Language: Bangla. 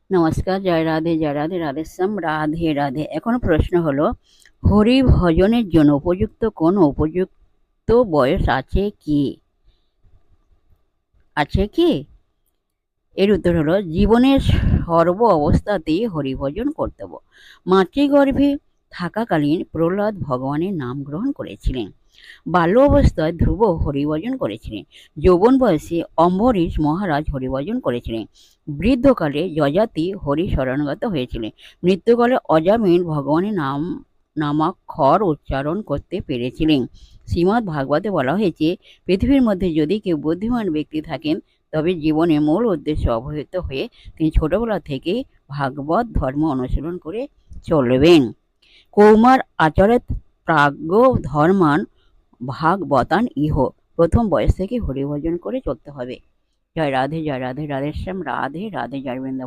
নমস্কার, জয় রাধে, রাধেশ্যাম, রাধে রাধে। এখন প্রশ্ন হলো, হরি ভজনের জন্য উপযুক্ত কোন উপযুক্ত বয়স আছে কি? এর উত্তর হলো, জীবনের সর্ব অবস্থাতেই হরিভজন কর্তব্য। মাতৃগর্ভে থাকাকালীন প্রহ্লাদ ভগবানের নাম গ্রহণ করেছিলেন। বাল্য অবস্থায় ধ্রুব হরিভজন করেছিলেন। যৌবন বয়সে অম্বরীশ মহারাজ হরিভজন করেছিলেন। বৃদ্ধকালে যযাতি হরি শরণাগত হয়েছিলেন। মৃত্যুকালে অজামিল ভগবানের নামাক্ষর উচ্চারণ করতে পেরেছিলেন। শ্রীমদ্ ভাগবতে বলা হয়েছে, পৃথিবীর মধ্যে যদি কেউ বুদ্ধিমান ব্যক্তি থাকেন, তবে জীবনের মূল উদ্দেশ্য অবহিত হয়ে তিনি ছোটবেলা থেকে ভাগবত ধর্ম অনুশীলন করে চলবেন। কৌমার আচরেত প্রাজ্ঞ ধর্মান ভাগবতান ইহ। প্রথম বয়স থেকে হরিভজন করে চলতে হবে। জয় রাধে, রাধেশ্যাম, রাধে রাধে, জয় বৃন্দাবন।